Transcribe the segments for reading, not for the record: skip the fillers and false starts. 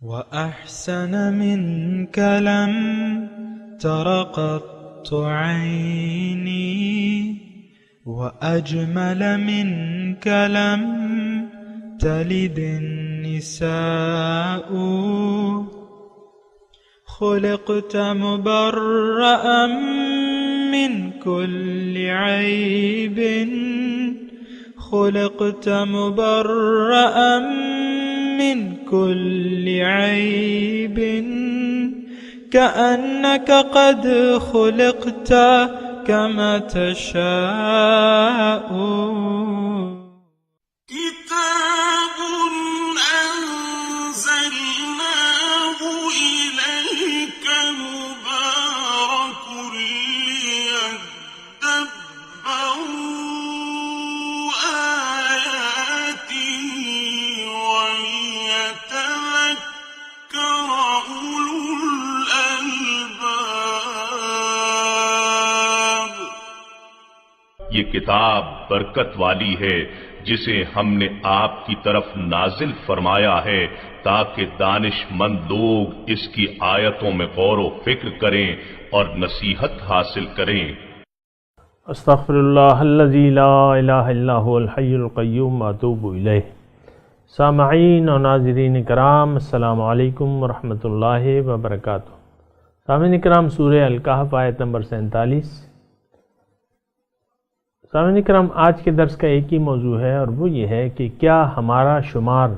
وأحسن منك لم تر قط عيني وأجمل منك لم تلد النساء خلقت مبرأ من كل عيب خلقت مبرأ من كل عيب كأنك قد خلقت كما تشاء كتاب أنزلناه إليك مبارك ليدبروا آياته وليتذكر أولو الألباب۔ یہ کتاب برکت والی ہے جسے ہم نے آپ کی طرف نازل فرمایا ہے تاکہ دانش مند لوگ اس کی آیتوں میں غور و فکر کریں اور نصیحت حاصل کریں۔ استغفر اللہ الذی لا الہ الا هو الحی القیوم واتوب الیہ۔ سامعین و ناظرین کرام، السلام علیکم ورحمۃ اللہ وبرکاتہ۔ سامعین کرام، سورہ الکہف آیت نمبر 47۔ سامعین کرام، آج کے درس کا ایک ہی موضوع ہے اور وہ یہ ہے کہ کیا ہمارا شمار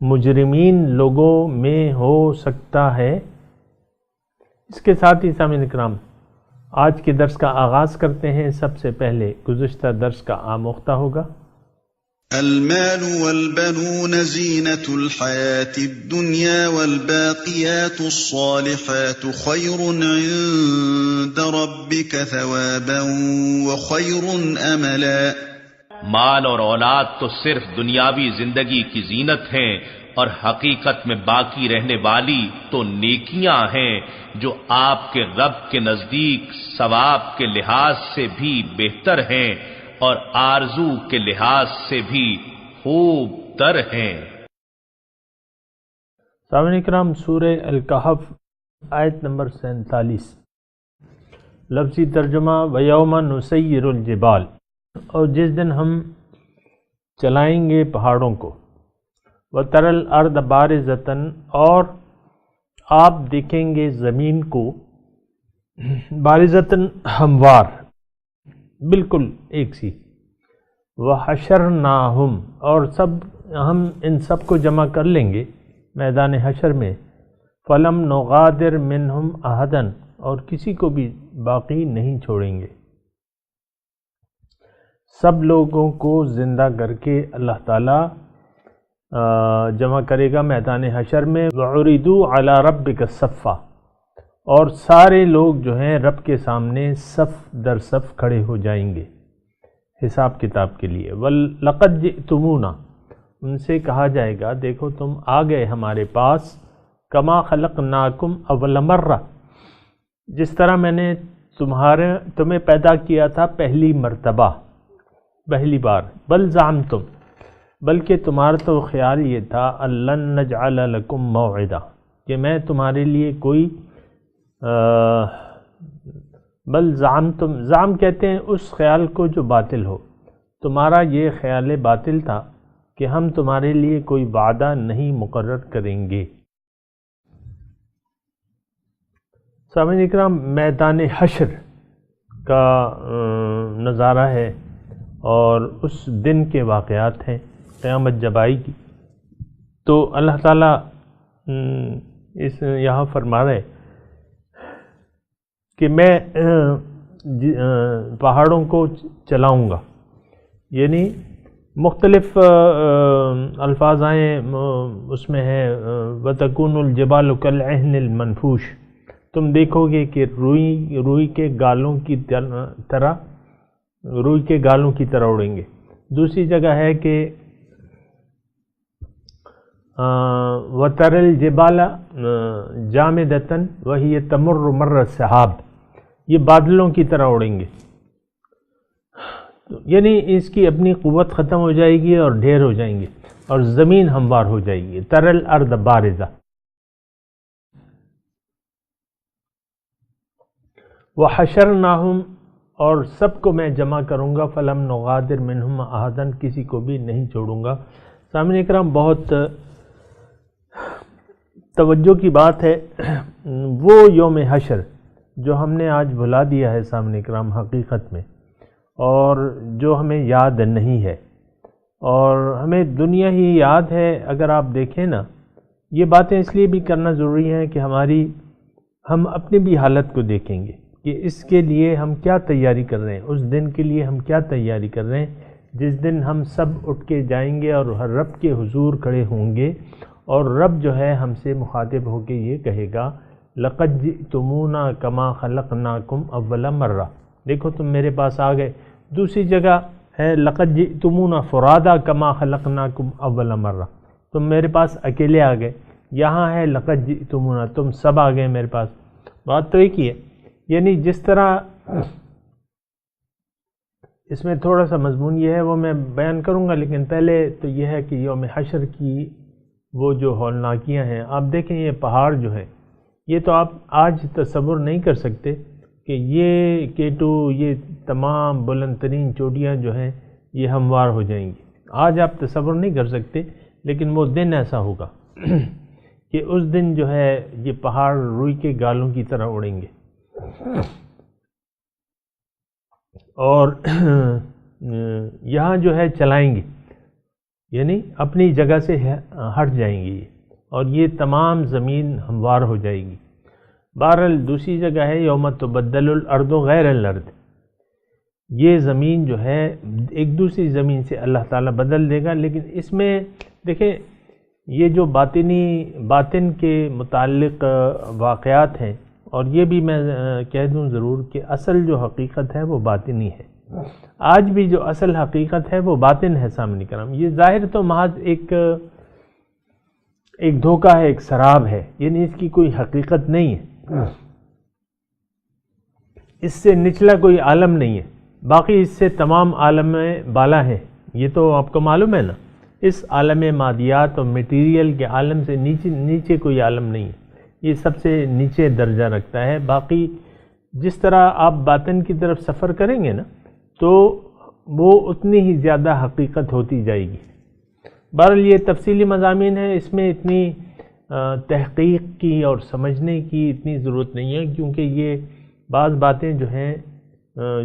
مجرمین لوگوں میں ہو سکتا ہے؟ اس کے ساتھ ہی سامعین کرام آج کے درس کا آغاز کرتے ہیں۔ سب سے پہلے گزشتہ درس کا آموختہ ہوگا۔ المال والبنون زینة الحياة الدنيا والباقيات الصالحات خير عند ربك ثوابا وخير املا۔ مال اور اولاد تو صرف دنیاوی زندگی کی زینت ہیں اور حقیقت میں باقی رہنے والی تو نیکیاں ہیں جو آپ کے رب کے نزدیک ثواب کے لحاظ سے بھی بہتر ہیں اور آرزو کے لحاظ سے بھی خوب تر ہیں۔ سامعین کرام، سورہ الکہف آیت نمبر 47۔ لفظی ترجمہ: وَيَوْمَ نُسَيِّرُ الْجِبَالَ، اور جس دن ہم چلائیں گے پہاڑوں کو، وَتَرَى الْأَرْضَ بَارِزَةً، اور آپ دیکھیں گے زمین کو، بارزتاً ہموار، بالکل ایک سی، وَحَشَرْنَاهُمْ، اور ہم ان سب کو جمع کر لیں گے میدان حشر میں، فَلَمْ نُغَادِرْ مِنْهُمْ أَحَدًا، اور کسی کو بھی باقی نہیں چھوڑیں گے۔ سب لوگوں کو زندہ کر کے اللہ تعالیٰ جمع کرے گا میدان حشر میں۔ وَعُرِضُوا عَلَى رَبِّكَ صَفًّا، اور سارے لوگ جو ہیں رب کے سامنے صف در صف کھڑے ہو جائیں گے حساب کتاب کے لیے۔ وَلَقَدْ جِئْتُمُونَا، ان سے کہا جائے گا دیکھو تم آ گئے ہمارے پاس، کما خلقناکم اول مرہ، جس طرح میں نے تمہیں پیدا کیا تھا پہلی مرتبہ، پہلی بار۔ بل زعمتم، بلکہ تمہارا تو خیال یہ تھا، لن نجعل لکم موعدا، کہ میں تمہارے لیے کوئی بل زعمتم، زعم کہتے ہیں اس خیال کو جو باطل ہو، تمہارا یہ خیال باطل تھا کہ ہم تمہارے لیے کوئی وعدہ نہیں مقرر کریں گے۔ سامعین اکرام، میدان حشر کا نظارہ ہے اور اس دن کے واقعات ہیں، قیامت جب آئے گی تو اللہ تعالیٰ یہاں فرما رہے کہ میں پہاڑوں کو چلاؤں گا، یعنی مختلف الفاظ آئیں اس میں ہے وَتَكُونُ الْجِبَالُ كَالْعِهْنِ الْمَنْفُوشِ، تم دیکھو گے کہ روئی کے گالوں کی طرح اڑیں گے۔ دوسری جگہ ہے کہ وَتَرَى الْجِبَالَ جَامِدَةً وَهِيَ تَمُرُّ مَرَّ السَّحَابِ، یہ بادلوں کی طرح اڑیں گے، یعنی اس کی اپنی قوت ختم ہو جائے گی اور ڈھیر ہو جائیں گے اور زمین ہموار ہو جائے گی۔ تَرَى الْأَرْضَ بَارِزَةً، وحشرناہم، اور سب کو میں جمع کروں گا، فلم نغادر منہم احدن، کسی کو بھی نہیں چھوڑوں گا۔ سامعین کرام، بہت توجہ کی بات ہے، وہ یوم حشر جو ہم نے آج بھلا دیا ہے سامعین کرام حقیقت میں، اور جو ہمیں یاد نہیں ہے، اور ہمیں دنیا ہی یاد ہے۔ اگر آپ دیکھیں نا، یہ باتیں اس لیے بھی کرنا ضروری ہیں کہ ہم اپنی بھی حالت کو دیکھیں گے کہ اس کے لیے ہم کیا تیاری کر رہے ہیں، اس دن کے لیے ہم کیا تیاری کر رہے ہیں جس دن ہم سب اٹھ کے جائیں گے اور رب کے حضور کھڑے ہوں گے، اور رب جو ہے ہم سے مخاطب ہو کے یہ کہے گا لقد جئتمونا کما خلقناکم اول مرہ، دیکھو تم میرے پاس آ گئے۔ دوسری جگہ ہے لقد جئتمونا فرادا کما خلقناکم اول مرہ، تم میرے پاس اکیلے آ گئے۔ یہاں ہے لقد جئتمونا، تم سب آ گئے میرے پاس، بات تو ایک ہی ہے۔ یعنی جس طرح اس میں تھوڑا سا مضمون یہ ہے وہ میں بیان کروں گا، لیکن پہلے تو یہ ہے کہ یوم حشر کی وہ جو ہولناکیاں ہیں، آپ دیکھیں یہ پہاڑ جو ہے، یہ تو آپ آج تصور نہیں کر سکتے کہ یہ K2، یہ تمام بلند ترین چوٹیاں جو ہیں یہ ہموار ہو جائیں گی۔ آج آپ تصور نہیں کر سکتے، لیکن وہ دن ایسا ہوگا کہ اس دن جو ہے یہ پہاڑ روئی کے گالوں کی طرح اڑیں گے، اور یہاں جو ہے چلائیں گے، یعنی اپنی جگہ سے ہٹ جائیں گی، اور یہ تمام زمین ہموار ہو جائے گی۔ بہرحال دوسری جگہ ہے یوم تبدل الارض غیر الارض، یہ زمین جو ہے ایک دوسری زمین سے اللہ تعالیٰ بدل دے گا۔ لیکن اس میں دیکھیں یہ جو باطن کے متعلق واقعات ہیں، اور یہ بھی میں کہہ دوں ضرور کہ اصل جو حقیقت ہے وہ باطنی ہے۔ آج بھی جو اصل حقیقت ہے وہ باطن ہے سامنے کرام، یہ ظاہر تو محض ایک دھوکہ ہے، ایک سراب ہے، یعنی اس کی کوئی حقیقت نہیں ہے، اس سے نچلا کوئی عالم نہیں ہے، باقی اس سے تمام عالم بالا ہیں، یہ تو آپ کو معلوم ہے نا۔ اس عالم مادیات اور میٹیریل کے عالم سے نیچے کوئی عالم نہیں ہے، یہ سب سے نیچے درجہ رکھتا ہے۔ باقی جس طرح آپ باطن کی طرف سفر کریں گے نا تو وہ اتنی ہی زیادہ حقیقت ہوتی جائے گی۔ بہرحال یہ تفصیلی مضامین ہیں، اس میں اتنی تحقیق کی اور سمجھنے کی اتنی ضرورت نہیں ہے، کیونکہ یہ بعض باتیں جو ہیں،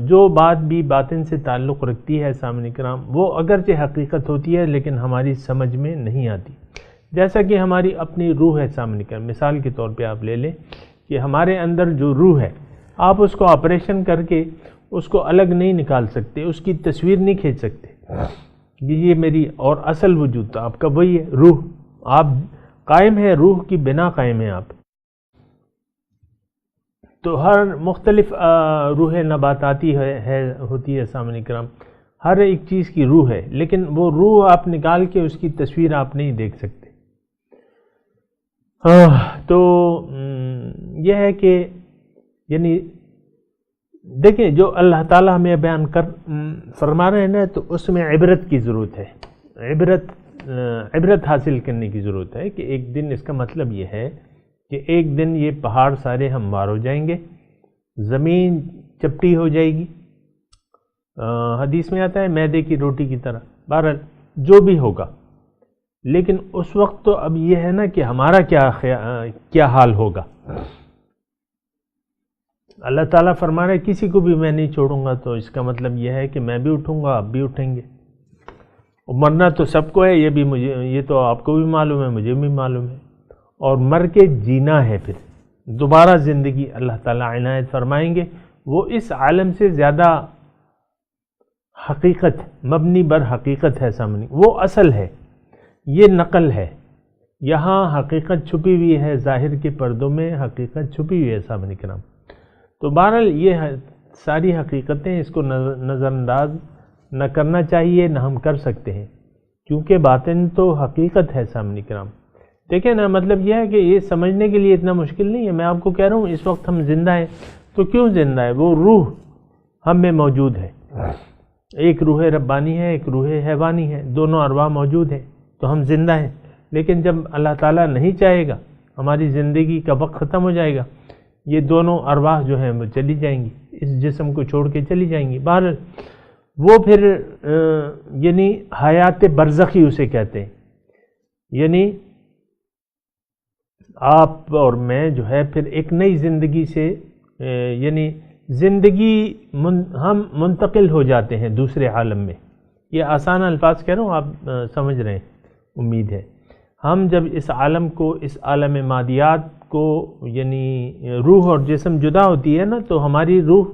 جو بات بھی باطن سے تعلق رکھتی ہے سامعین کرام، وہ اگرچہ حقیقت ہوتی ہے لیکن ہماری سمجھ میں نہیں آتی۔ جیسا کہ ہماری اپنی روح ہے سامنے کرام، مثال کے طور پہ آپ لے لیں کہ ہمارے اندر جو روح ہے، آپ اس کو آپریشن کر کے اس کو الگ نہیں نکال سکتے، اس کی تصویر نہیں کھینچ سکتے، یہ میری اور اصل وجود تو آپ کا وہی ہے، روح آپ قائم ہے، روح کی بنا قائم ہے آپ۔ تو ہر مختلف روح نباتاتی ہوتی ہے سامعین کرام، ہر ایک چیز کی روح ہے، لیکن وہ روح آپ نکال کے اس کی تصویر آپ نہیں دیکھ سکتے۔ تو یہ ہے کہ یعنی دیکھیں جو اللہ تعالیٰ ہمیں بیان فرما رہے ہیں نا، تو اس میں عبرت کی ضرورت ہے، عبرت حاصل کرنے کی ضرورت ہے کہ ایک دن، اس کا مطلب یہ ہے کہ ایک دن یہ پہاڑ سارے ہموار ہو جائیں گے، زمین چپٹی ہو جائے گی، حدیث میں آتا ہے میدے کی روٹی کی طرح۔ بہرحال جو بھی ہوگا، لیکن اس وقت تو اب یہ ہے نا کہ ہمارا کیا حال ہوگا۔ اللہ تعالیٰ فرما رہے کسی کو بھی میں نہیں چھوڑوں گا، تو اس کا مطلب یہ ہے کہ میں بھی اٹھوں گا، آپ بھی اٹھیں گے، مرنا تو سب کو ہے، یہ تو آپ کو بھی معلوم ہے، مجھے بھی معلوم ہے، اور مر کے جینا ہے، پھر دوبارہ زندگی اللہ تعالیٰ عنایت فرمائیں گے۔ وہ اس عالم سے زیادہ حقیقت، مبنی بر حقیقت ہے سامنے، وہ اصل ہے، یہ نقل ہے۔ یہاں حقیقت چھپی ہوئی ہے، ظاہر کے پردوں میں حقیقت چھپی ہوئی ہے سامنے کرام۔ تو بہرحال یہ ساری حقیقتیں، اس کو نظر انداز نہ کرنا چاہیے، نہ ہم کر سکتے ہیں، کیونکہ باطن تو حقیقت ہے سامنے کرام۔ دیکھیں نا، مطلب یہ ہے کہ یہ سمجھنے کے لیے اتنا مشکل نہیں ہے۔ میں آپ کو کہہ رہا ہوں اس وقت ہم زندہ ہیں، تو کیوں زندہ ہے؟ وہ روح ہم میں موجود ہے، ایک روح ربانی ہے، ایک روح حیوانی ہے، دونوں ارواح موجود ہیں، تو ہم زندہ ہیں۔ لیکن جب اللہ تعالیٰ نہیں چاہے گا، ہماری زندگی کا وقت ختم ہو جائے گا، یہ دونوں ارواح جو ہیں وہ چلی جائیں گی، اس جسم کو چھوڑ کے چلی جائیں گی۔ بہرحال وہ پھر یعنی حیات برزخی اسے کہتے ہیں، یعنی آپ اور میں جو ہے پھر ایک نئی زندگی سے یعنی زندگی ہم منتقل ہو جاتے ہیں دوسرے عالم میں۔ یہ آسان الفاظ کہہ رہا ہوں، آپ سمجھ رہے ہیں امید ہے۔ ہم جب اس عالم کو، اس عالم مادیات کو، یعنی روح اور جسم جدا ہوتی ہے نا، تو ہماری روح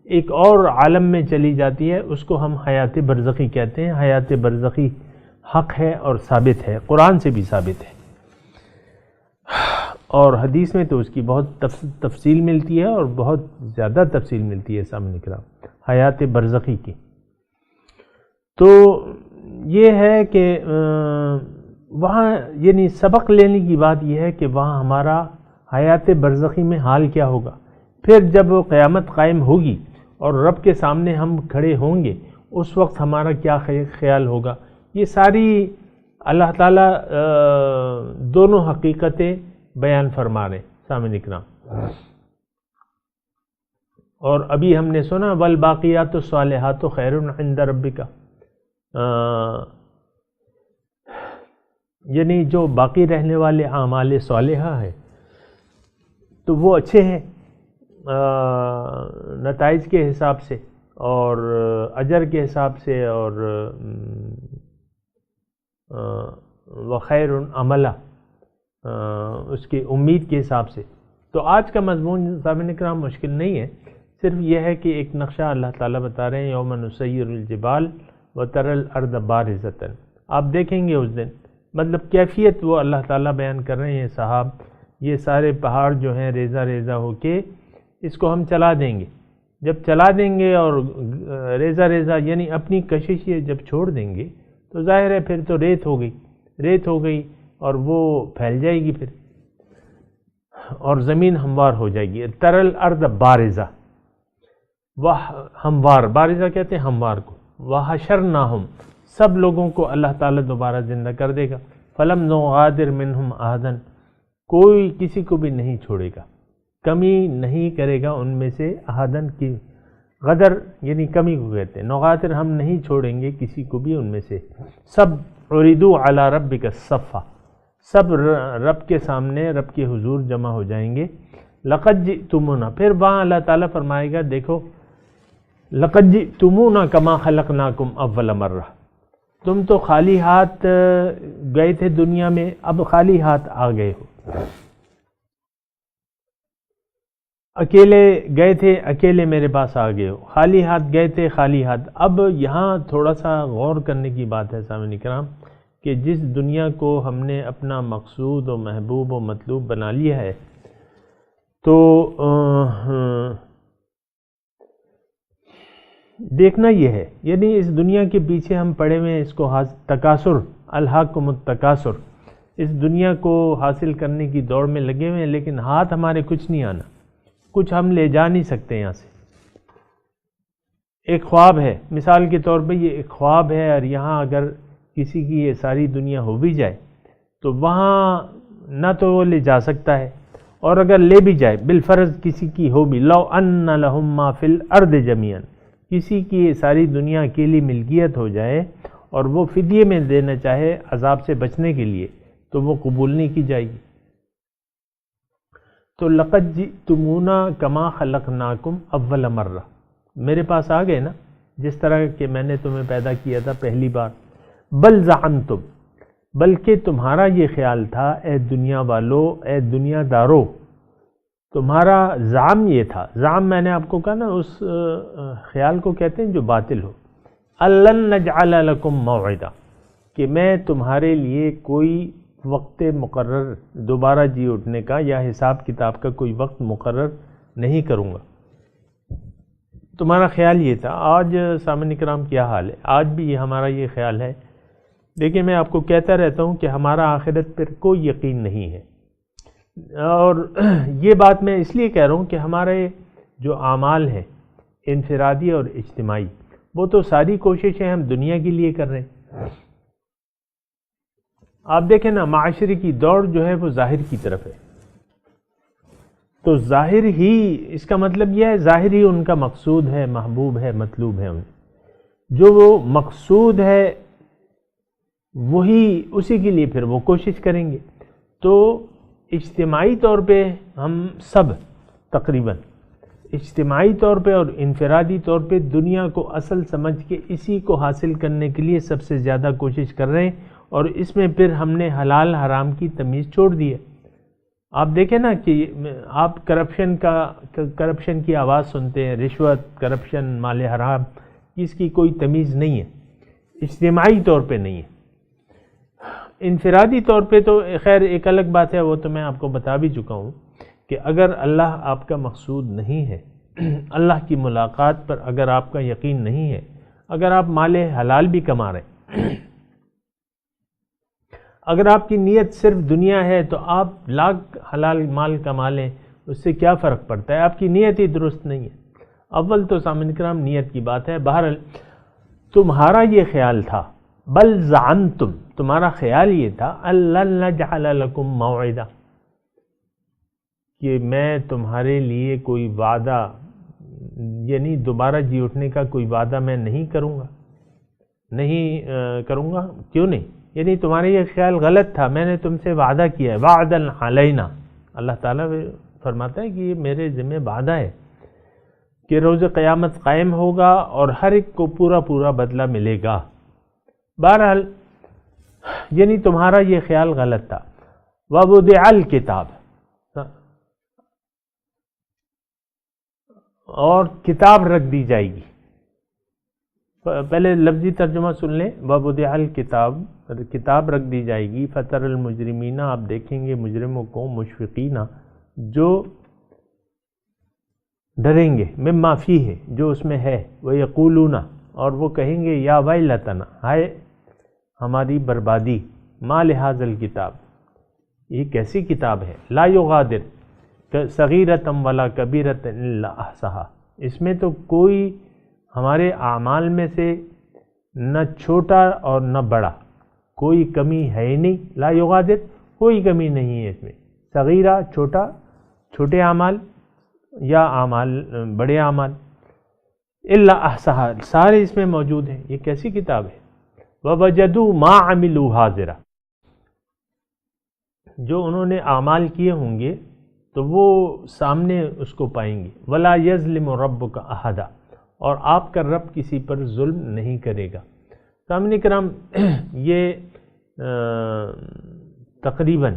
ایک اور عالم میں چلی جاتی ہے، اس کو ہم حیات برزخی کہتے ہیں۔ حیات برزخی حق ہے اور ثابت ہے، قرآن سے بھی ثابت ہے، اور حدیث میں تو اس کی بہت تفصیل ملتی ہے، اور بہت زیادہ تفصیل ملتی ہے سامنے کرام حیات برزخی کی۔ تو یہ ہے کہ وہاں یعنی سبق لینے کی بات یہ ہے کہ وہاں ہمارا حیات برزخی میں حال کیا ہوگا، پھر جب وہ قیامت قائم ہوگی اور رب کے سامنے ہم کھڑے ہوں گے، اس وقت ہمارا کیا خیال ہوگا، یہ ساری اللہ تعالیٰ دونوں حقیقتیں بیان فرما رہے سامنے کرام۔ اور ابھی ہم نے سنا والباقیات الصالحات خیر عند ربک، یعنی جو باقی رہنے والے اعمال صالحہ ہیں تو وہ اچھے ہیں نتائج کے حساب سے اور اجر کے حساب سے، اور وخیر عملہ اس کی امید کے حساب سے۔ تو آج کا مضمون سامعین کرام مشکل نہیں ہے، صرف یہ ہے کہ ایک نقشہ اللہ تعالیٰ بتا رہے ہیں یوم نسیر الجبال وتری الارض بارزۃ، آپ دیکھیں گے اس دن، مطلب کیفیت وہ اللہ تعالیٰ بیان کر رہے ہیں صاحب، یہ سارے پہاڑ جو ہیں ریزہ ریزہ ہو کے اس کو ہم چلا دیں گے، جب چلا دیں گے اور ریزہ ریزہ یعنی اپنی کشش یہ جب چھوڑ دیں گے تو ظاہر ہے پھر تو ریت ہو گئی اور وہ پھیل جائے گی پھر، اور زمین ہموار ہو جائے گی۔ تری الارض بارزہ، وہ ہموار، بارزہ کہتے ہیں ہموار کو، وحشرناہم، سب لوگوں کو اللہ تعالیٰ دوبارہ زندہ کر دے گا، فلم نغادر منہم احدا، کوئی کسی کو بھی نہیں چھوڑے گا، کمی نہیں کرے گا ان میں سے، احدن کی غدر یعنی کمی کو کہتے ہیں، نغادر ہم نہیں چھوڑیں گے کسی کو بھی ان میں سے، سب عرضوا علی ربک صفا، سب رب کے سامنے، رب کے حضور جمع ہو جائیں گے۔ لقد جئتمونا، پھر وہاں اللہ تعالیٰ فرمائے گا دیکھو لقد جئتمونا کما خلقناکم اول مرہ، تم تو خالی ہاتھ گئے تھے دنیا میں، اب خالی ہاتھ آ گئے ہو، اکیلے گئے تھے اکیلے میرے پاس آ گئے ہو، خالی ہاتھ گئے تھے خالی ہاتھ۔ اب یہاں تھوڑا سا غور کرنے کی بات ہے سامعین کرام کہ جس دنیا کو ہم نے اپنا مقصود و محبوب و مطلوب بنا لیا ہے، تو دیکھنا یہ ہے، یعنی اس دنیا کے پیچھے ہم پڑے ہوئے ہیں، اس کو تکاثر، الہاکم التکاثر، اس دنیا کو حاصل کرنے کی دوڑ میں لگے ہوئے ہیں، لیکن ہاتھ ہمارے کچھ نہیں آنا، کچھ ہم لے جا نہیں سکتے یہاں سے۔ ایک خواب ہے، مثال کے طور پہ یہ ایک خواب ہے، اور یہاں اگر کسی کی یہ ساری دنیا ہو بھی جائے تو وہاں نہ تو وہ لے جا سکتا ہے، اور اگر لے بھی جائے بالفرض کسی کی ہو بھی، لو ان لہم ما فی الارض جمیعا، کسی کی یہ ساری دنیا اکیلی ملکیت ہو جائے اور وہ فدیے میں دینا چاہے عذاب سے بچنے کے لیے، تو وہ قبول نہیں کی جائے گی۔ تو لقد جئتمونا کما خلقناکم اول مرہ، میرے پاس آ گئے نا جس طرح کہ میں نے تمہیں پیدا کیا تھا پہلی بار۔ بل زعمتم، بلکہ تمہارا یہ خیال تھا اے دنیا والو، اے دنیا دارو، تمہارا زعم یہ تھا، زعم میں نے آپ کو کہا نا اس خیال کو کہتے ہیں جو باطل ہو، الن نجعل لکم موعدا، کہ میں تمہارے لیے کوئی وقت مقرر دوبارہ جی اٹھنے کا یا حساب کتاب کا کوئی وقت مقرر نہیں کروں گا، تمہارا خیال یہ تھا۔ آج سامعین کرام کیا حال ہے؟ آج بھی یہ ہمارا یہ خیال ہے۔ دیکھیں میں آپ کو کہتا رہتا ہوں کہ ہمارا آخرت پر کوئی یقین نہیں ہے، اور یہ بات میں اس لیے کہہ رہا ہوں کہ ہمارے جو اعمال ہیں انفرادی اور اجتماعی، وہ تو ساری کوششیں ہم دنیا کے لیے کر رہے ہیں۔ آپ دیکھیں نا، معاشرے کی دوڑ جو ہے وہ ظاہر کی طرف ہے، تو ظاہر ہی اس کا مطلب یہ ہے، ظاہر ہی ان کا مقصود ہے، محبوب ہے، مطلوب ہے، جو وہ مقصود ہے وہی اسی کے لیے پھر وہ کوشش کریں گے۔ تو اجتماعی طور پہ ہم سب تقریباً اجتماعی طور پہ اور انفرادی طور پہ دنیا کو اصل سمجھ کے اسی کو حاصل کرنے کے لیے سب سے زیادہ کوشش کر رہے ہیں، اور اس میں پھر ہم نے حلال حرام کی تمیز چھوڑ دی ہے۔ آپ دیکھیں نا کہ آپ کرپشن کی آواز سنتے ہیں، رشوت، کرپشن، مال حرام، اس کی کوئی تمیز نہیں ہے، اجتماعی طور پہ نہیں ہے۔ انفرادی طور پہ تو خیر ایک الگ بات ہے، وہ تو میں آپ کو بتا بھی چکا ہوں کہ اگر اللہ آپ کا مقصود نہیں ہے، اللہ کی ملاقات پر اگر آپ کا یقین نہیں ہے، اگر آپ مال حلال بھی کما رہے ہیں، اگر آپ کی نیت صرف دنیا ہے تو آپ لاکھ حلال مال کما لیں، اس سے کیا فرق پڑتا ہے؟ آپ کی نیت ہی درست نہیں ہے۔ اول تو سامعین کرام نیت کی بات ہے۔ بہرحال تمہارا یہ خیال تھا، بل زعمتم، تمہارا خیال یہ تھا، اللہ نجعل لکم موعدا، کہ میں تمہارے لیے کوئی وعدہ، یعنی دوبارہ جی اٹھنے کا کوئی وعدہ میں نہیں کروں گا۔ کیوں نہیں؟ یعنی تمہارا یہ خیال غلط تھا، میں نے تم سے وعدہ کیا ہے، وعدا علینا، اللہ تعالیٰ فرماتا ہے کہ یہ میرے ذمہ وعدہ ہے کہ روز قیامت قائم ہوگا اور ہر ایک کو پورا پورا بدلہ ملے گا۔ بہرحال یعنی تمہارا یہ خیال غلط تھا۔ وَوُضِعَ الْكِتَابُ، اور کتاب رکھ دی جائے گی۔ پہلے لفظی ترجمہ سن لیں، وَوُضِعَ الْكِتَابُ، کتاب رکھ دی جائے گی، فَتَرَى الْمُجْرِمِينَ، آپ دیکھیں گے مجرموں کو، مشفقین، جو ڈریں گے، مما فیہ، جو اس میں ہے، وَيَقُولُونَ، اور وہ کہیں گے، یا ویلتنا، ہائے ہماری بربادی، ما لہذا الکتاب، یہ کیسی کتاب ہے، لا یغادر صغیرۃ ولا کبیرۃ الا احصاها، اس میں تو کوئی ہمارے اعمال میں سے نہ چھوٹا اور نہ بڑا کوئی کمی ہے ہی نہیں، لا یغادر، کوئی کمی نہیں ہے اس میں، صغیرہ چھوٹا، چھوٹے اعمال یا اعمال بڑے اعمال، الا احصاها، سارے اس میں موجود ہیں۔ یہ کیسی کتاب ہے؟ وَوَجَدُوا مَا عَمِلُوا حَاضِرًا، جو انہوں نے اعمال کیے ہوں گے تو وہ سامنے اس کو پائیں گے۔ وَلَا يَظْلِمُ رَبُّكَ أَحَدًا، اور آپ کا رب کسی پر ظلم نہیں کرے گا۔ سامعین کرام، یہ تقریباً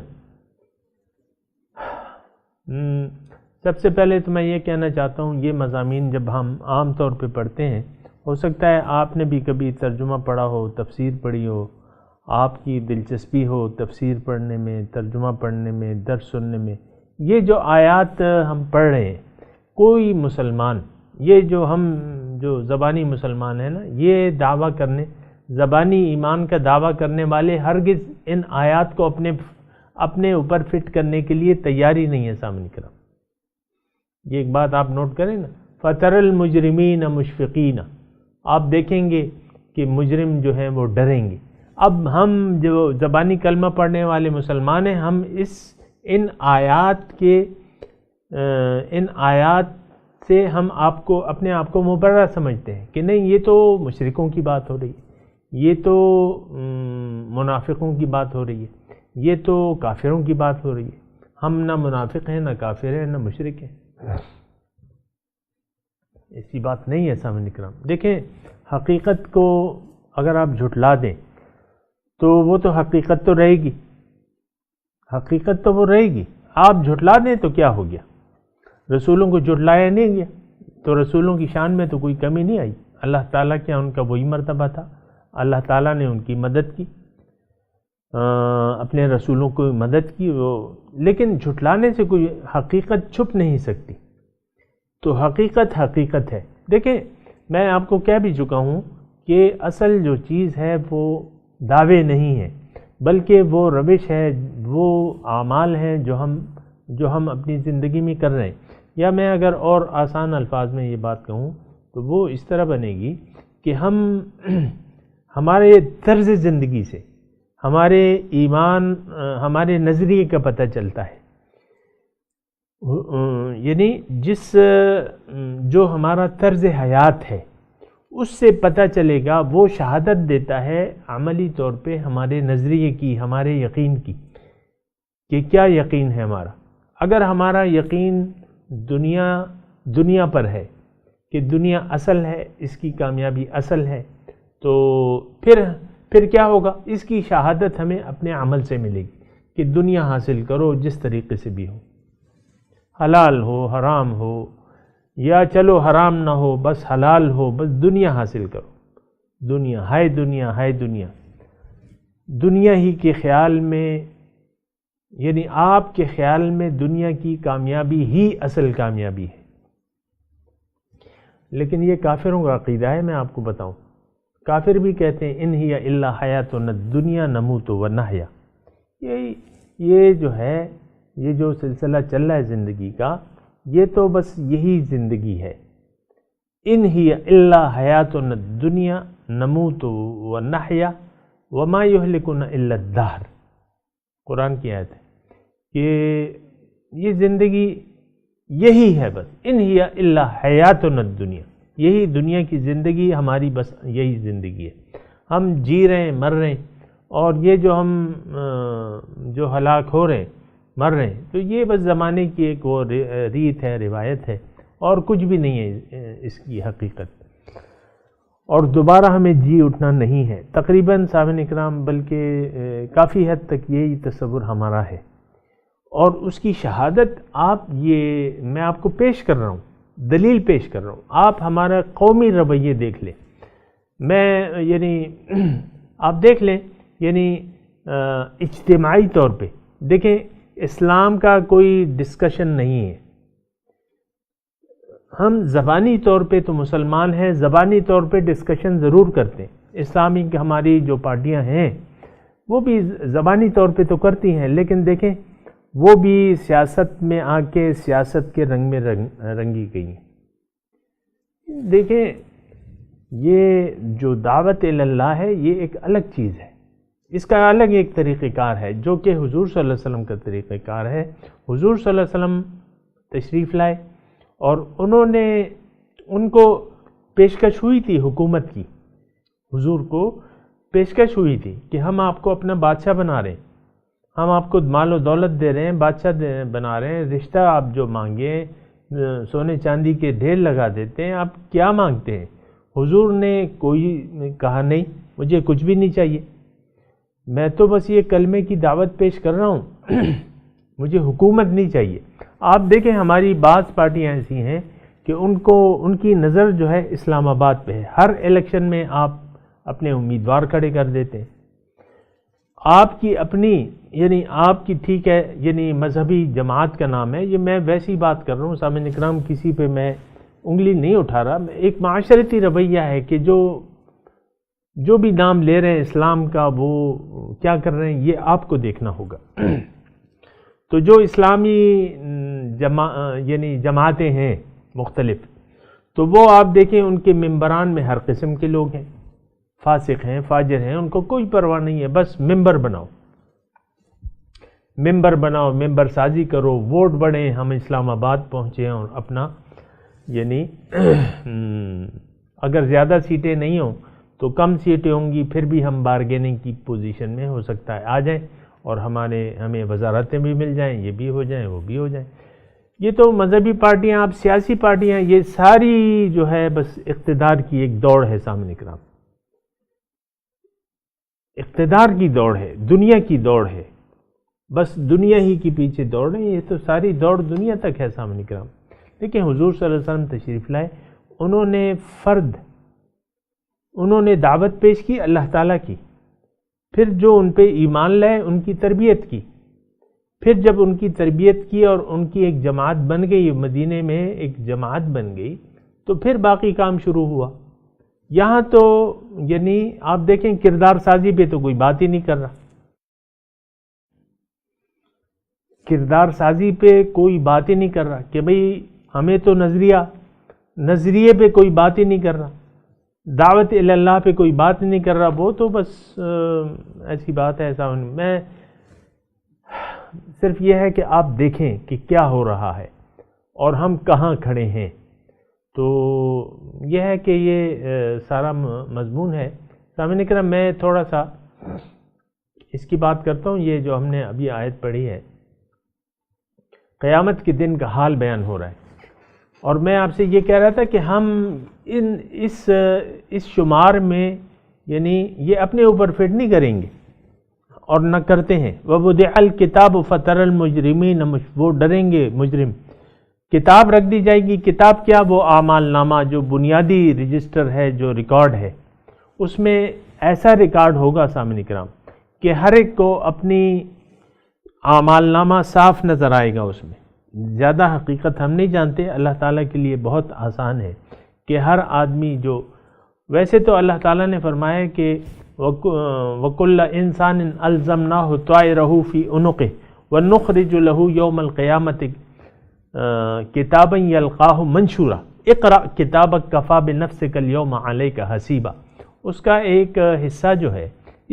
سب سے پہلے تو میں یہ کہنا چاہتا ہوں، یہ مضامین جب ہم عام طور پہ پڑھتے ہیں، ہو سکتا ہے آپ نے بھی کبھی ترجمہ پڑھا ہو، تفسیر پڑھی ہو، آپ کی دلچسپی ہو تفسیر پڑھنے میں، ترجمہ پڑھنے میں، درس سننے میں، یہ جو آیات ہم پڑھ رہے ہیں، کوئی مسلمان، یہ جو زبانی مسلمان ہیں نا، یہ دعویٰ کرنے، زبانی ایمان کا دعویٰ کرنے والے ہرگز ان آیات کو اپنے اوپر فٹ کرنے کے لیے تیاری نہیں ہے۔ سامنے کرام، یہ ایک بات آپ نوٹ کریں نا، فَتَرَى الْمُجْرِمِينَ مُشْفِقِينَ، آپ دیکھیں گے کہ مجرم جو ہیں وہ ڈریں گے۔ اب ہم جو زبانی کلمہ پڑھنے والے مسلمان ہیں، ہم ان آیات سے ہم اپنے آپ کو مبرہ سمجھتے ہیں کہ نہیں، یہ تو مشرکوں کی بات ہو رہی ہے، یہ تو منافقوں کی بات ہو رہی ہے، یہ تو کافروں کی بات ہو رہی ہے۔ ہم نہ منافق ہیں، نہ کافر ہیں، نہ مشرک ہیں، ایسی بات نہیں ہے۔ سامعین کرام، دیکھیں، حقیقت کو اگر آپ جھٹلا دیں تو وہ تو حقیقت تو رہے گی، حقیقت تو وہ رہے گی، آپ جھٹلا دیں تو کیا ہو گیا؟ رسولوں کو جھٹلایا نہیں گیا تو رسولوں کی شان میں تو کوئی کمی نہیں آئی۔ اللہ تعالیٰ کیا ان کا وہی مرتبہ تھا، اللہ تعالیٰ نے ان کی مدد کی، اپنے رسولوں کو مدد کی، لیکن جھٹلانے سے کوئی حقیقت چھپ نہیں سکتی۔ تو حقیقت حقیقت ہے۔ دیکھیں، میں آپ کو کہہ بھی چکا ہوں کہ اصل جو چیز ہے وہ دعوے نہیں ہے، بلکہ وہ روش ہے، وہ اعمال ہیں جو ہم اپنی زندگی میں کر رہے ہیں۔ یا میں اگر اور آسان الفاظ میں یہ بات کہوں تو وہ اس طرح بنے گی کہ ہمارے طرز زندگی سے ہمارے ایمان، ہمارے نظریے کا پتہ چلتا ہے یعنی جو ہمارا طرز حیات ہے اس سے پتہ چلے گا، وہ شہادت دیتا ہے عملی طور پہ ہمارے نظریے کی، ہمارے یقین کی، کہ کیا یقین ہے ہمارا۔ اگر ہمارا یقین دنیا پر ہے کہ دنیا اصل ہے، اس کی کامیابی اصل ہے، تو پھر کیا ہوگا؟ اس کی شہادت ہمیں اپنے عمل سے ملے گی کہ دنیا حاصل کرو جس طریقے سے بھی ہو، حلال ہو حرام ہو، یا چلو حرام نہ ہو بس حلال ہو، بس دنیا حاصل کرو۔ دنیا ہے، دنیا ہے، دنیا ہی کے خیال میں، یعنی آپ کے خیال میں دنیا کی کامیابی ہی اصل کامیابی ہے۔ لیکن یہ کافروں کا عقیدہ ہے، میں آپ کو بتاؤں۔ کافر بھی کہتے ہیں ان ہی الا حیاتنا الدنیا نموت و نحیا۔ یہ جو ہے، یہ جو سلسلہ چل رہا ہے زندگی کا، یہ تو بس یہی زندگی ہے۔ ان ہی الا حیاتنا الدنیا نموت و نحیا وما یہلکنا الا الدہر، قرآن کی آیت ہے کہ یہ زندگی یہی ہے، بس ان ہی الا حیاتنا الدنیا، یہی دنیا کی زندگی ہماری، بس یہی زندگی ہے۔ ہم جی رہے ہیں، مر رہے ہیں، اور یہ جو ہلاک ہو رہے ہیں، مر رہے ہیں، تو یہ بس زمانے کی ایک وہ ریت ہے، روایت ہے، اور کچھ بھی نہیں ہے اس کی حقیقت، اور دوبارہ ہمیں جی اٹھنا نہیں ہے۔ تقریباً سامعین اکرام، بلکہ کافی حد تک یہی تصور ہمارا ہے، اور اس کی شہادت میں آپ کو پیش کر رہا ہوں، دلیل پیش کر رہا ہوں۔ آپ ہمارا قومی رویے دیکھ لیں، یعنی آپ دیکھ لیں، یعنی اجتماعی طور پہ دیکھیں، اسلام کا کوئی ڈسکشن نہیں ہے۔ ہم زبانی طور پہ تو مسلمان ہیں، زبانی طور پہ ڈسکشن ضرور کرتے ہیں۔ اسلامی ہماری جو پارٹیاں ہیں وہ بھی زبانی طور پہ تو کرتی ہیں، لیکن دیکھیں وہ بھی سیاست میں آ کے سیاست کے رنگ میں رنگی گئی ہیں۔ دیکھیں، یہ جو دعوت اللہ ہے یہ ایک الگ چیز ہے، اس کا الگ ایک طریقہ کار ہے، جو کہ حضور صلی اللہ علیہ وسلم کا طریقہ کار ہے۔ حضور صلی اللہ علیہ وسلم تشریف لائے، اور ان کو پیشکش ہوئی تھی حکومت کی، حضور کو پیشکش ہوئی تھی کہ ہم آپ کو اپنا بادشاہ بنا رہے ہیں، ہم آپ کو مال و دولت دے رہے ہیں، بادشاہ بنا رہے ہیں، رشتہ آپ جو مانگیں سونے چاندی کے ڈھیر لگا دیتے ہیں، آپ کیا مانگتے ہیں؟ حضور نے کوئی کہا نہیں، مجھے کچھ بھی نہیں چاہیے، میں تو بس یہ کلمے کی دعوت پیش کر رہا ہوں، مجھے حکومت نہیں چاہیے۔ آپ دیکھیں ہماری بعض پارٹیاں ایسی ہیں کہ ان کی نظر جو ہے اسلام آباد پہ ہے، ہر الیکشن میں آپ اپنے امیدوار کھڑے کر دیتے ہیں، آپ کی اپنی، یعنی آپ کی ٹھیک ہے، یعنی مذہبی جماعت کا نام ہے، یہ میں ویسی بات کر رہا ہوں سامعین اکرام، کسی پہ میں انگلی نہیں اٹھا رہا، ایک معاشرتی رویہ ہے کہ جو بھی نام لے رہے ہیں اسلام کا، وہ کیا کر رہے ہیں، یہ آپ کو دیکھنا ہوگا۔ تو جو اسلامی یعنی جماعتیں ہیں مختلف، تو وہ آپ دیکھیں ان کے ممبران میں ہر قسم کے لوگ ہیں، فاسق ہیں، فاجر ہیں، ان کو کوئی پرواہ نہیں ہے، بس ممبر بناؤ، ممبر سازی کرو، ووٹ بڑھیں، ہم اسلام آباد پہنچے اور اپنا، یعنی اگر زیادہ سیٹیں نہیں ہوں تو کم سیٹیں ہوں گی، پھر بھی ہم بارگیننگ کی پوزیشن میں ہو سکتا ہے آ جائیں، اور ہمیں وزارتیں بھی مل جائیں، یہ بھی ہو جائیں، وہ بھی ہو جائیں۔ یہ تو مذہبی پارٹیاں، آپ سیاسی پارٹیاں، یہ ساری جو ہے بس اقتدار کی ایک دوڑ ہے سامنے اکرام، اقتدار کی دوڑ ہے، دنیا کی دوڑ ہے، بس دنیا ہی کے پیچھے دوڑ رہے ہیں، یہ تو ساری دوڑ دنیا تک ہے سامنے اکرام۔ دیکھیں حضور صلی اللہ علیہ وسلم تشریف لائے، انہوں نے دعوت پیش کی اللہ تعالیٰ کی، پھر جو ان پہ ایمان لائے ان کی تربیت کی، پھر جب ان کی تربیت کی اور ان کی ایک جماعت بن گئی، مدینے میں ایک جماعت بن گئی، تو پھر باقی کام شروع ہوا۔ یہاں تو یعنی آپ دیکھیں کردار سازی پہ تو کوئی بات ہی نہیں کر رہا، کردار سازی پہ کوئی بات ہی نہیں کر رہا کہ بھئی ہمیں تو نظریے پہ کوئی بات ہی نہیں کر رہا، دعوت اللہ پہ کوئی بات نہیں کر رہا، وہ تو بس ایسی بات ہے ایسا۔ میں صرف یہ ہے کہ آپ دیکھیں کہ کیا ہو رہا ہے اور ہم کہاں کھڑے ہیں. تو یہ ہے کہ یہ سارا مضمون ہے. سامعین کرام، میں تھوڑا سا اس کی بات کرتا ہوں. یہ جو ہم نے ابھی آیت پڑھی ہے، قیامت کے دن کا حال بیان ہو رہا ہے، اور میں آپ سے یہ کہہ رہا تھا کہ ہم اس شمار میں یعنی یہ اپنے اوپر فٹ نہیں کریں گے اور نہ کرتے ہیں. وَوُضِعَ الْكِتَابُ فَتَرَى الْمُجْرِمِينَ، وہ ڈریں گے مجرم. کتاب رکھ دی جائے گی. کتاب کیا؟ وہ اعمال نامہ جو بنیادی رجسٹر ہے، جو ریکارڈ ہے، اس میں ایسا ریکارڈ ہوگا سامعین کرام کہ ہر ایک کو اپنی اعمال نامہ صاف نظر آئے گا. اس میں زیادہ حقیقت ہم نہیں جانتے. اللہ تعالیٰ کے لیے بہت آسان ہے کہ ہر آدمی جو، ویسے تو اللہ تعالیٰ نے فرمایا کہ وَكُلَّ إِنسَانٍ أَلْزَمْنَاهُ طَائِرَهُ فِي عُنُقِهِ وَنُخْرِجُ لَهُ يَوْمَ الْقِيَامَةِ كِتَابًا يَلْقَاهُ مَنْشُورًا اقرأ كِتَابَكَ كَفَى بِنَفْسِكَ الْيَوْمَ عَلَيْكَ حَسِيبًا. اس کا ایک حصہ جو ہے،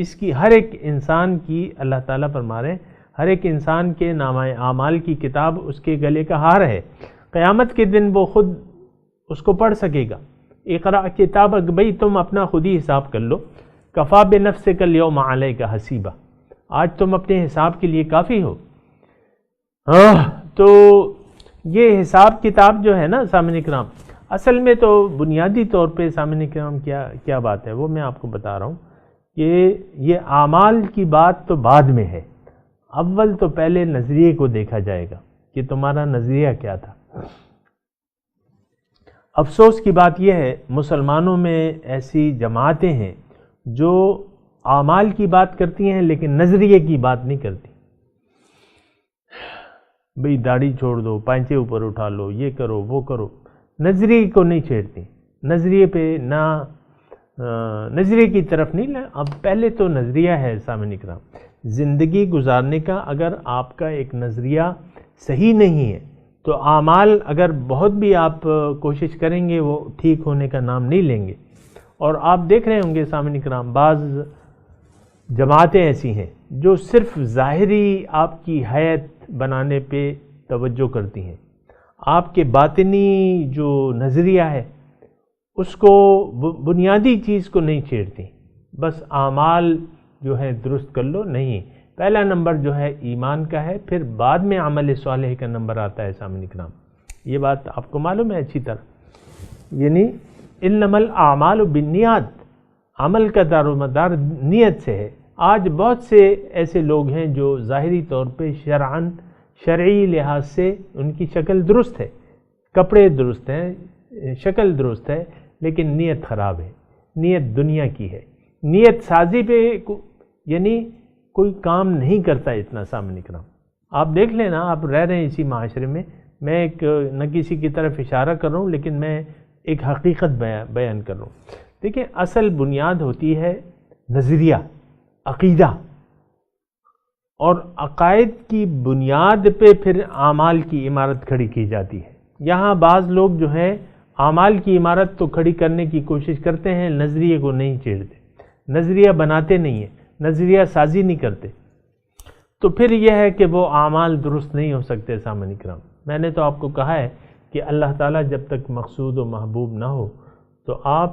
اس کی ہر ایک انسان کی، اللہ تعالیٰ فرما رہے ہیں، ہر ایک انسان کے نامہ اعمال کی کتاب اس کے گلے کا ہار ہے. قیامت کے دن وہ خود اس کو پڑھ سکے گا. اقرأ کتابک، بھئی تم اپنا خود ہی حساب کر لو. کفا بنفسک اليوم علیک حسیبا، آج تم اپنے حساب کے لیے کافی ہو. تو یہ حساب کتاب جو ہے نا سامعین کرام، اصل میں تو بنیادی طور پہ سامعین کرام کیا بات ہے وہ میں آپ کو بتا رہا ہوں کہ یہ اعمال کی بات تو بعد میں ہے. اول تو پہلے نظریے کو دیکھا جائے گا کہ تمہارا نظریہ کیا تھا. افسوس کی بات یہ ہے، مسلمانوں میں ایسی جماعتیں ہیں جو اعمال کی بات کرتی ہیں لیکن نظریے کی بات نہیں کرتی. بھئی داڑھی چھوڑ دو، پائنچے اوپر اٹھا لو، یہ کرو وہ کرو، نظریے کو نہیں چھیڑتی. نظریے پہ نہ نظریے کی طرف نہیں. اب پہلے تو نظریہ ہے سامعین اکرام. زندگی گزارنے کا اگر آپ کا ایک نظریہ صحیح نہیں ہے تو اعمال اگر بہت بھی آپ کوشش کریں گے وہ ٹھیک ہونے کا نام نہیں لیں گے. اور آپ دیکھ رہے ہوں گے سامعین کرام، بعض جماعتیں ایسی ہیں جو صرف ظاہری آپ کی حیت بنانے پہ توجہ کرتی ہیں، آپ کے باطنی جو نظریہ ہے اس کو، بنیادی چیز کو نہیں چھیڑتی. بس اعمال جو ہے درست کر لو. نہیں، پہلا نمبر جو ہے ایمان کا ہے، پھر بعد میں عمل صالح کا نمبر آتا ہے سامعین اکرام. یہ بات آپ کو معلوم ہے اچھی طرح. یعنی انما الاعمال بالنیات، عمل کا دار و مدار نیت سے ہے. آج بہت سے ایسے لوگ ہیں جو ظاہری طور پہ شرعی لحاظ سے ان کی شکل درست ہے، کپڑے درست ہیں، شکل درست ہے، لیکن نیت خراب ہے، نیت دنیا کی ہے. نیت سازی پہ یعنی کوئی کام نہیں کرتا اتنا سامنے کرام. آپ دیکھ لیں نا، آپ رہ رہے ہیں اسی معاشرے میں. میں ایک نہ کسی کی طرف اشارہ کر رہا ہوں لیکن میں ایک حقیقت بیان کر رہا ہوں. دیکھیں، اصل بنیاد ہوتی ہے نظریہ، عقیدہ، اور عقائد کی بنیاد پہ پھر اعمال کی عمارت کھڑی کی جاتی ہے. یہاں بعض لوگ جو ہے اعمال کی عمارت تو کھڑی کرنے کی کوشش کرتے ہیں، نظریے کو نہیں چھیڑتے، نظریہ بناتے نہیں ہیں، نظریہ سازی نہیں کرتے. تو پھر یہ ہے کہ وہ اعمال درست نہیں ہو سکتے سامعین کرام. میں نے تو آپ کو کہا ہے کہ اللہ تعالیٰ جب تک مقصود و محبوب نہ ہو تو آپ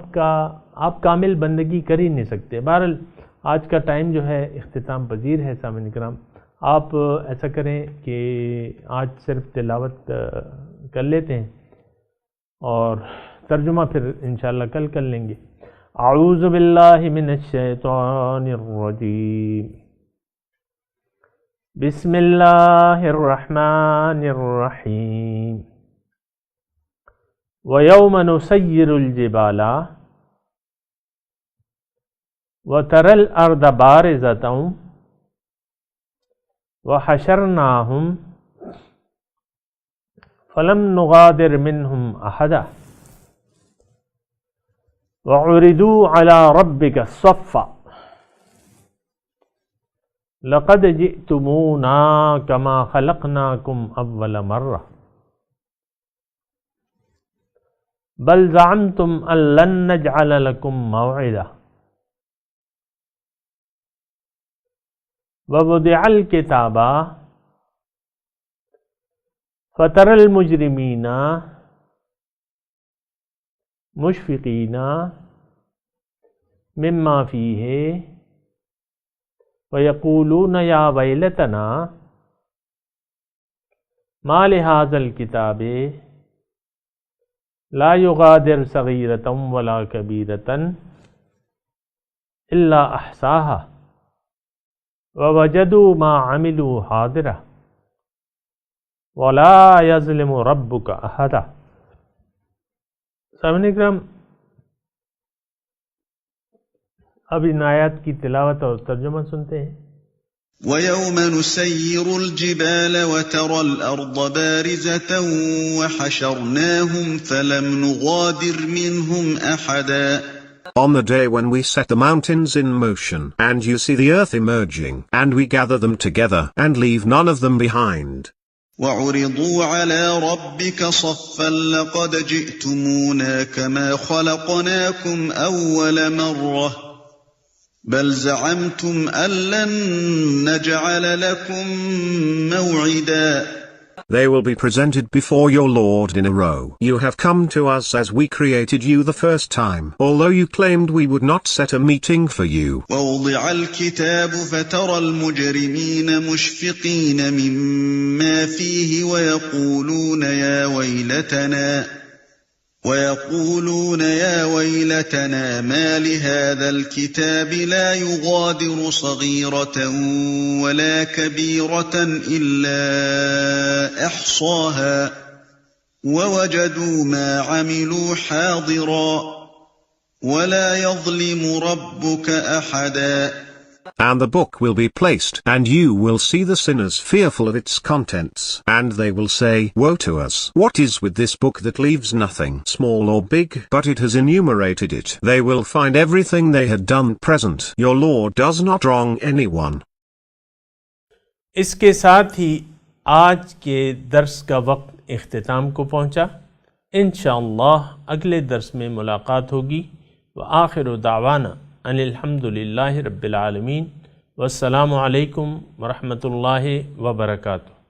کامل بندگی کر ہی نہیں سکتے. بہرحال آج کا ٹائم جو ہے اختتام پذیر ہے سامعین کرام. آپ ایسا کریں کہ آج صرف تلاوت کر لیتے ہیں اور ترجمہ پھر انشاءاللہ کل کر لیں گے. اعوذ باللہ من الشیطان الرجیم، بسم اللہ الرحمن الرحیم. وَيَوْمَ نُسَيِّرُ الْجِبَالَ وَتَرَى الْأَرْضَ بَارِزَةً وَحَشَرْنَاهُمْ فَلَمْ نُغَادِرْ مِنْهُمْ أَحَدًا وَعُرِضُوا عَلَى رَبِّكَ صَفًّا لَقَدْ جِئْتُمُونَا كَمَا خَلَقْنَاكُمْ أَوَّلَ مَرَّةٍ بَلْ زَعَمْتُمْ أَن لَّن نَّجْعَلَ لَكُمْ مَوْعِدًا وَوُضِعَ الْكِتَابُ فَتَرَى الْمُجْرِمِينَ مُشْفِقِينَ مِمَّا فِيهِ وَيَقُولُونَ يَا وَيْلَتَنَا مَا لِهَذَا الْكِتَابِ لَا يُغَادِرُ صَغِيرَةً وَلَا كَبِيرَةً إِلَّا أَحْصَاهَا وَوَجَدُوا مَا عَمِلُوا حَاضِرًا وَلَا يَظْلِمُ رَبُّكَ أَحَدًا۔ سامعین اکرام، اب ان آیات کی تلاوت اور ترجمہ سنتے ہیں۔ وَيَوْمَ نُسَيِّرُ الْجِبَالَ وَتَرَى الْأَرْضَ بَارِزَةً وَحَشَرْنَاهُمْ فَلَمْ نُغَادِرْ مِنْهُمْ أَحَدًا۔ On the day when we set the mountains in motion, and you see the earth emerging, and we gather them together, and leave none of them behind. وَعُرِضُوا عَلَى رَبِّكَ صَفًّا لَقَدْ جِئْتُمُونَا كَمَا خَلَقْنَاكُمْ أَوَّلَ مَرَّةٍ بَلْ زَعَمْتُمْ أَن لَّن نَّجْعَلَ لَكُم مَّوْعِدًا۔ They will be presented before your Lord in a row. You have come to us as we created you the first time, although you claimed we would not set a meeting for you. وَوُضِعَ الْكِتَابُ فَتَرَى الْمُجْرِمِينَ مُشْفِقِينَ مِمَّا فِيهِ وَيَقُولُونَ يَا وَيْلَتَنَا مَا لِهَذَا الْكِتَابِ لَا يُغَادِرُ صَغِيرَةً وَلَا كَبِيرَةً إِلَّا أَحْصَاهَا وَوَجَدُوا مَا عَمِلُوا حَاضِرًا وَلَا يَظْلِمُ رَبُّكَ أَحَدًا۔ And the book will be placed, and you will see the sinners fearful of its contents, and they will say, Woe to us! What is with this book that leaves nothing, small or big, but it has enumerated it? They will find everything they had done present. Your Lord does not wrong anyone. اس کے ساتھ ہی آج کے درس کا وقت اختتام کو پہنچا۔ انشاءاللہ اگلے درس میں ملاقات ہوگی۔ وآخر دعوانا ان الحمدللہ رب العالمین، والسلام علیکم ورحمۃ اللہ وبرکاتہ۔